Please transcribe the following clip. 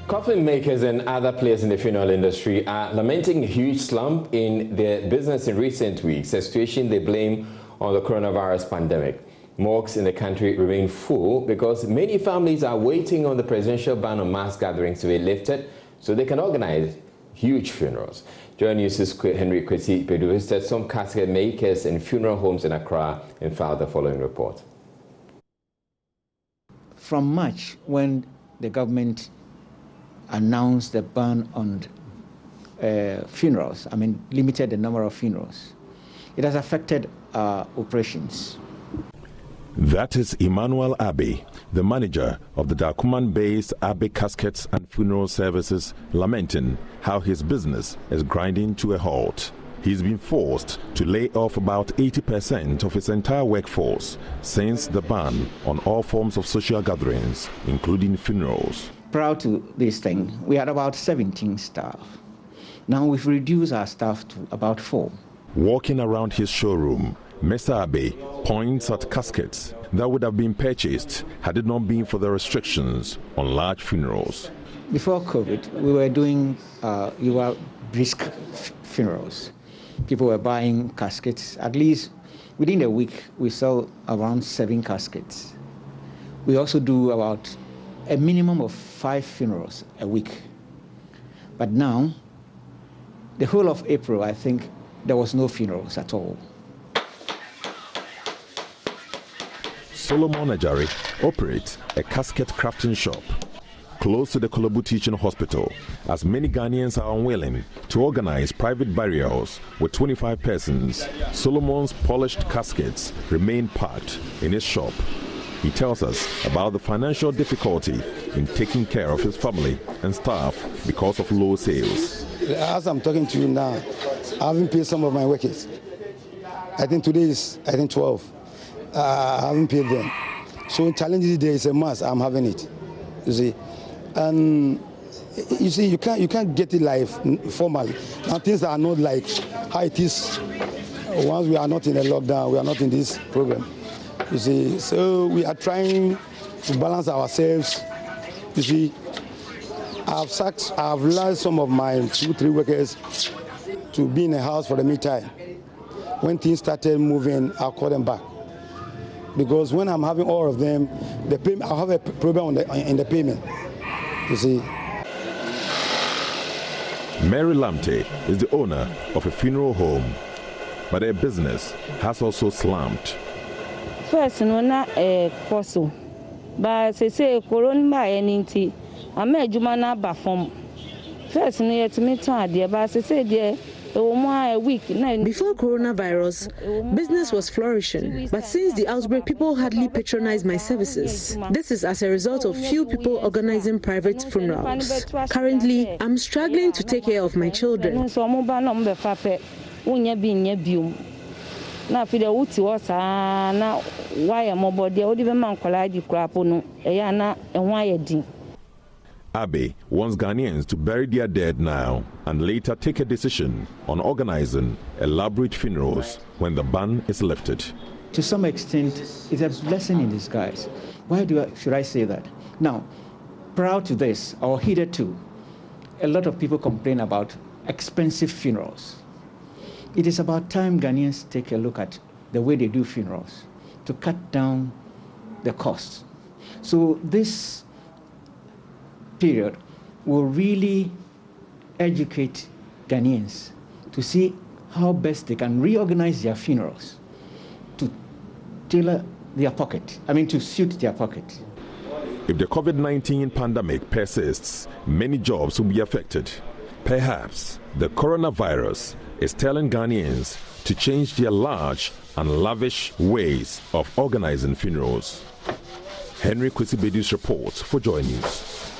Coffin makers and other players in the funeral industry are lamenting a huge slump in their business in recent weeks, a situation they blame on the coronavirus pandemic. Morgues in the country remain full because many families are waiting on the presidential ban on mass gatherings to be lifted so they can organize huge funerals. Join News's Henry Kwesi Pedu visited some casket makers and funeral homes in Accra and filed the following report. From March, when the government announced the ban on funerals, limited the number of funerals, it has affected our operations. That is Emmanuel Abbey, the manager of the Dakuman-based Abbey Caskets and Funeral Services, lamenting how his business is grinding to a halt. He's been forced to lay off about 80% of his entire workforce since the ban on all forms of social gatherings, including funerals. Prior to this thing, we had about 17 staff. Now we've reduced our staff to about 4. Walking around his showroom, Mr. Abbey points at caskets that would have been purchased had it not been for the restrictions on large funerals. Before COVID, we were doing brisk funerals. People were buying caskets. At least within a week, we sell around 7 caskets. We also do about a minimum of 5 funerals a week. But now, the whole of April, I think, there was no funerals at all. Solomon Ajari operates a casket crafting shop close to the Kolobu Teaching Hospital, as many Ghanaians are unwilling to organize private burials with 25 persons. Solomon's polished caskets remain packed in his shop. He tells us about the financial difficulty in taking care of his family and staff because of low sales. As I'm talking to you now, I haven't paid some of my workers. I think today is 12. I haven't paid them. So challenges there is a must. I'm having it. You see, and you see, you can't get it like formally. Now things are not like how it is once we are not in a lockdown. We are not in this program. You see, so we are trying to balance ourselves. You see, I've lost some of my 2-3 workers to be in a house for the meantime. When things started moving, I'll call them back. Because when I'm having all of them, the payment, I'll have a problem in the payment. You see. Mary Lamte is the owner of a funeral home, but her business has also slumped. First, no na koso, but say corona anything. I made you man up from. First, no yet me turn there, but say there. Before coronavirus, business was flourishing, but since the outbreak, people hardly patronize my services. This is as a result of few people organizing private funerals. Currently, I'm struggling to take care of my children. Abbey wants Ghanaians to bury their dead now and later take a decision on organizing elaborate funerals when the ban is lifted. To some extent, it's a blessing in disguise. Why should I say that? Now, prior to this, or hitherto, a lot of people complain about expensive funerals. It is about time Ghanaians take a look at the way they do funerals to cut down the costs. So this period will really educate Ghanaians to see how best they can reorganize their funerals to tailor their pocket, to suit their pocket. If the COVID-19 pandemic persists, many jobs will be affected. Perhaps the coronavirus is telling Ghanaians to change their large and lavish ways of organizing funerals. Henry Kwesi Pedu's report for Joy News.